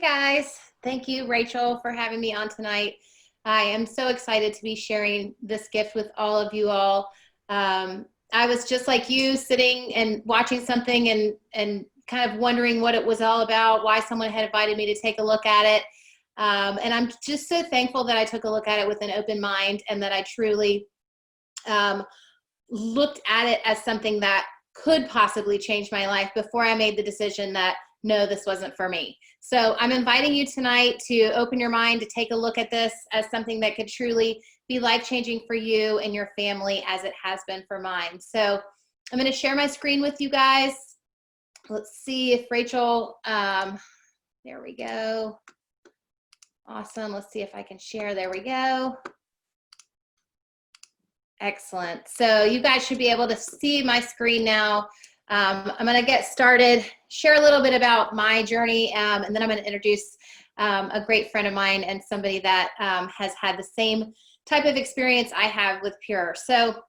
guys, thank you, Rachel, for having me on tonight. I am so excited to be sharing this gift with all of you all. I was just like you, sitting and watching something and kind of wondering what it was all about, why someone had invited me to take a look at it. And I'm just so thankful that I took a look at it with an open mind and that I truly looked at it as something that could possibly change my life before I made the decision that no, this wasn't for me. So I'm inviting you tonight to open your mind, to take a look at this as something that could truly be life-changing for you and your family as it has been for mine. So I'm going to share my screen with you guys. Let's see if Rachel, there we go. Awesome. Let's see if I can share. There we go. Excellent. So you guys should be able to see my screen now. I'm going to get started, share a little bit about my journey, and then I'm going to introduce a great friend of mine and somebody that has had the same type of experience I have with Pure. So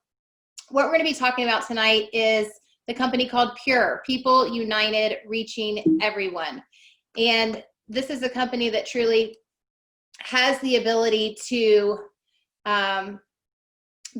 what we're going to be talking about tonight is the company called Pure, People United, Reaching Everyone. And this is a company that truly has the ability to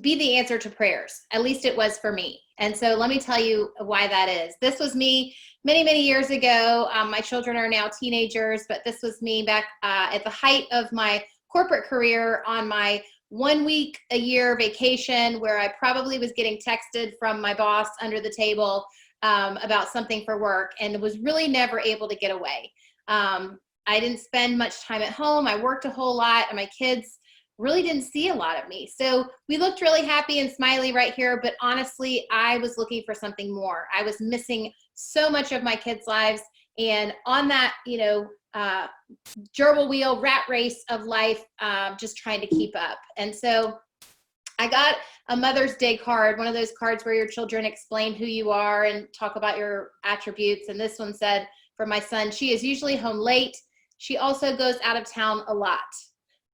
be the answer to prayers. At least it was for me. And so let me tell you why that is. This was me many, many years ago. My children are now teenagers, but this was me back at the height of my corporate career on my 1 week a year vacation, where I probably was getting texted from my boss under the table about something for work and was really never able to get away. I didn't spend much time at home. I worked a whole lot, and my kids really didn't see a lot of me. So we looked really happy and smiley right here, but honestly, I was looking for something more. I was missing so much of my kids' lives, and on that, gerbil wheel rat race of life, just trying to keep up. And so I got a Mother's Day card, one of those cards where your children explain who you are and talk about your attributes. And this one said, for my son, she is usually home late. She also goes out of town a lot.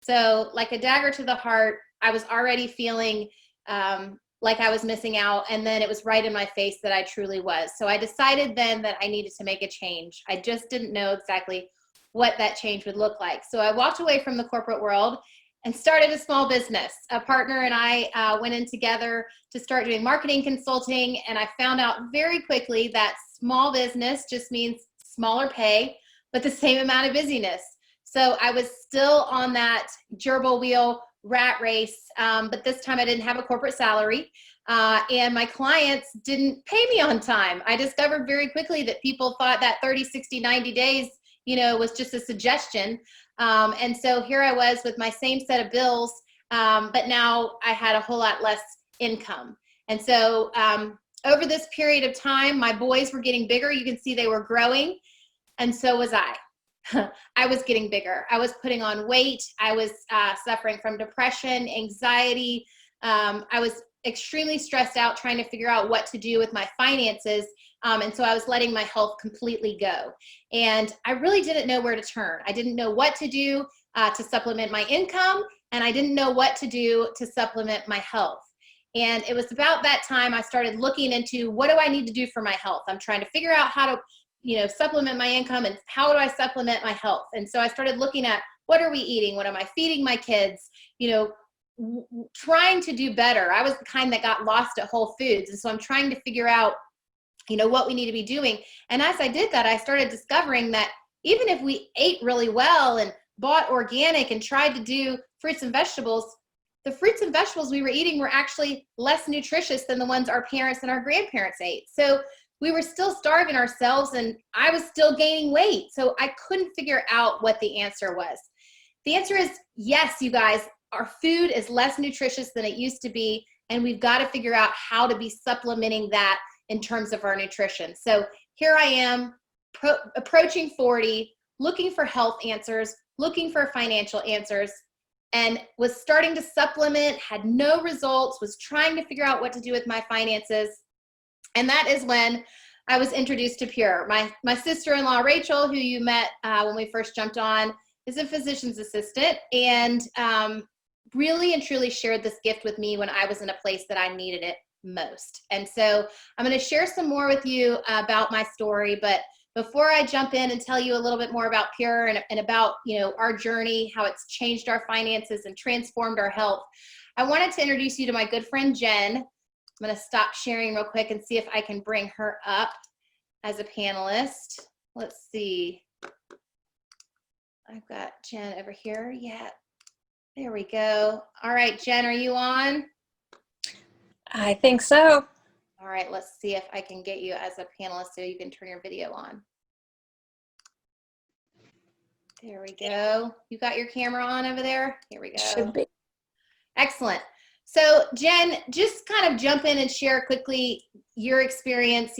So like a dagger to the heart, I was already feeling like I was missing out. And then it was right in my face that I truly was. So I decided then that I needed to make a change. I just didn't know exactly what that change would look like. So I walked away from the corporate world and started a small business. A partner and I went in together to start doing marketing consulting. And I found out very quickly that small business just means smaller pay, but the same amount of busyness. So I was still on that gerbil wheel rat race, but this time I didn't have a corporate salary, and my clients didn't pay me on time. I discovered very quickly that people thought that 30, 60, 90 days, was just a suggestion. And so here I was with my same set of bills, but now I had a whole lot less income. And so over this period of time, my boys were getting bigger. You can see they were growing, and so was I. I was getting bigger. I was putting on weight. I was suffering from depression, anxiety. I was extremely stressed out trying to figure out what to do with my finances. And so I was letting my health completely go. And I really didn't know where to turn. I didn't know what to do to supplement my income, and I didn't know what to do to supplement my health. And it was about that time I started looking into, what do I need to do for my health? I'm trying to figure out how to supplement my income, and how do I supplement my health? And so I started looking at, what are we eating? What am I feeding my kids? Trying to do better. I was the kind that got lost at Whole Foods. And so I'm trying to figure out, what we need to be doing. And as I did that, I started discovering that even if we ate really well and bought organic and tried to do fruits and vegetables, the fruits and vegetables we were eating were actually less nutritious than the ones our parents and our grandparents ate. So we were still starving ourselves, and I was still gaining weight. So I couldn't figure out what the answer was. The answer is yes, you guys, our food is less nutritious than it used to be, and we've got to figure out how to be supplementing that in terms of our nutrition. So here I am, approaching 40, looking for health answers, looking for financial answers, and was starting to supplement, had no results, was trying to figure out what to do with my finances. And that is when I was introduced to Pure. My sister-in-law, Rachel, who you met when we first jumped on, is a physician's assistant, and really and truly shared this gift with me when I was in a place that I needed it most. And so I'm going to share some more with you about my story, but Before I jump in and tell you a little bit more about Pure and about, our journey, how it's changed our finances and transformed our health, I wanted to introduce you to my good friend, Jen. I'm going to stop sharing real quick and see if I can bring her up as a panelist. Let's see. I've got Jen over here. Yeah, there we go. All right, Jen, are you on? I think so. All right, let's see if I can get you as a panelist so you can turn your video on. There we go. You got your camera on over there? Here we go. Should be. Excellent. So Jen, just kind of jump in and share quickly your experience,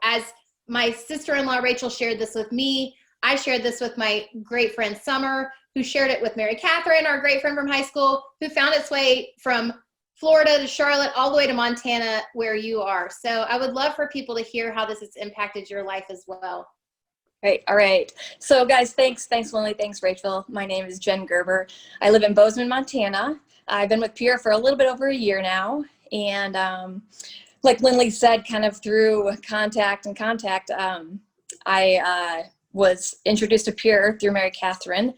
as my sister-in-law Rachel shared this with me. I shared this with my great friend Summer, who shared it with Mary Catherine, our great friend from high school, who found its way from Florida to Charlotte, all the way to Montana, where you are. So I would love for people to hear how this has impacted your life as well. Great. All right. So guys, thanks Linley. Thanks, Rachel. My name is Jen Gerber. I live in Bozeman, Montana. I've been with Pure for a little bit over a year now. And like Linley said, kind of through contact, I was introduced to Pure through Mary Catherine.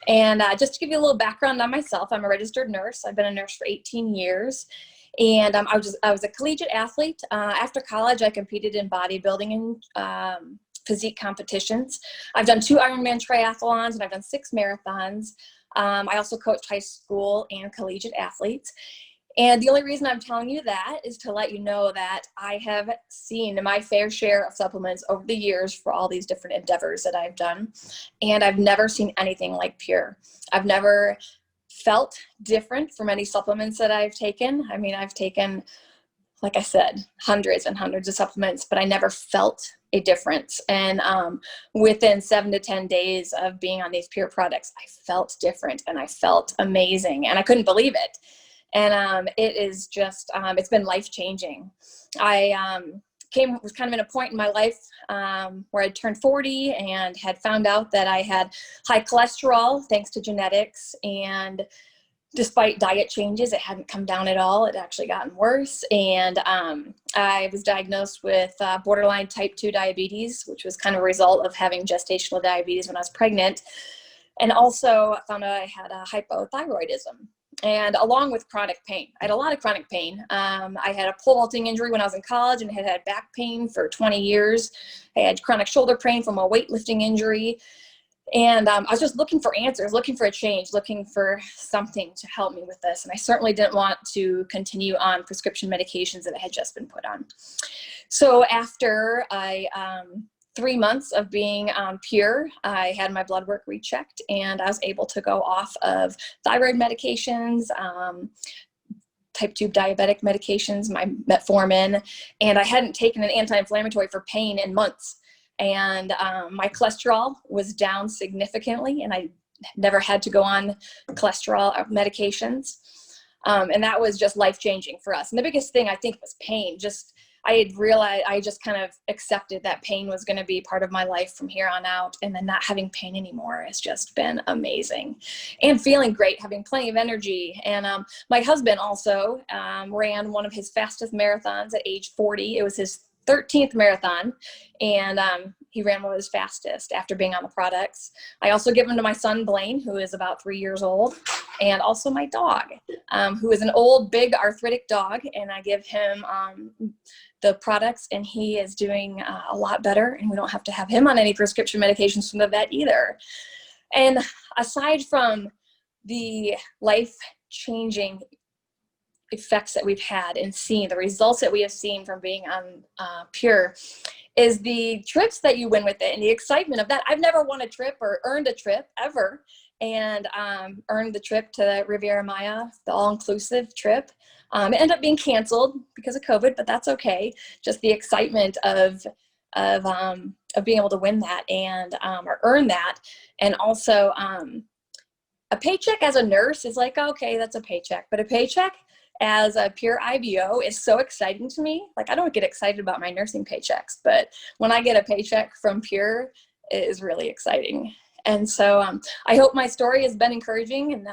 And just to give you a little background on myself, I'm a registered nurse. I've been a nurse for 18 years. And I was a collegiate athlete. After college, I competed in bodybuilding and physique competitions. I've done 2 Ironman triathlons and I've done 6 marathons. I also coached high school and collegiate athletes. And the only reason I'm telling you that is to let you know that I have seen my fair share of supplements over the years for all these different endeavors that I've done. And I've never seen anything like Pure. I've never felt different from any supplements that I've taken. I mean, I've taken, like I said, hundreds and hundreds of supplements, but I never felt a difference. And within 7 to 10 days of being on these Pure products, I felt different and I felt amazing and I couldn't believe it. And it is just, it's been life-changing. I was kind of in a point in my life where I turned 40 and had found out that I had high cholesterol thanks to genetics. And despite diet changes, it hadn't come down at all. It actually gotten worse. And I was diagnosed with borderline type 2 diabetes, which was kind of a result of having gestational diabetes when I was pregnant. And also found out I had a hypothyroidism. And along with chronic pain, I had a lot of chronic pain. I had a pole vaulting injury when I was in college and had back pain for 20 years. I had chronic shoulder pain from a weightlifting injury. And I was just looking for answers, looking for a change, looking for something to help me with this. And I certainly didn't want to continue on prescription medications that I had just been put on. So after 3 months of being on Pure, I had my blood work rechecked and I was able to go off of thyroid medications, type 2 diabetic medications, my metformin, and I hadn't taken an anti-inflammatory for pain in months. And my cholesterol was down significantly and I never had to go on cholesterol medications. And that was just life-changing for us. And the biggest thing I think was pain. I had realized, I just kind of accepted that pain was going to be part of my life from here on out. And then not having pain anymore has just been amazing. And feeling great, having plenty of energy. And my husband also ran one of his fastest marathons at age 40. It was his 13th marathon, and he ran one of his fastest after being on the products. I also give them to my son, Blaine, who is about 3 years old, and also my dog, who is an old, big arthritic dog, and I give him the products, and he is doing a lot better, and we don't have to have him on any prescription medications from the vet either. And aside from the life-changing effects that we've had and seen, the results that we have seen from being on Pure, is the trips that you win with it and the excitement of that. I've never won a trip or earned a trip ever, and earned the trip to Riviera Maya, the all-inclusive trip. It ended up being canceled because of COVID, but that's okay. Just the excitement of being able to win that and or earn that, and also a paycheck as a nurse is like, okay, that's a paycheck, but a paycheck as a Pure IBO is so exciting to me. Like, I don't get excited about my nursing paychecks, but when I get a paycheck from Pure, it is really exciting. And so I hope my story has been encouraging and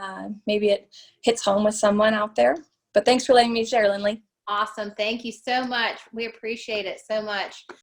maybe it hits home with someone out there. But thanks for letting me share, Linley. Awesome. Thank you so much. We appreciate it so much.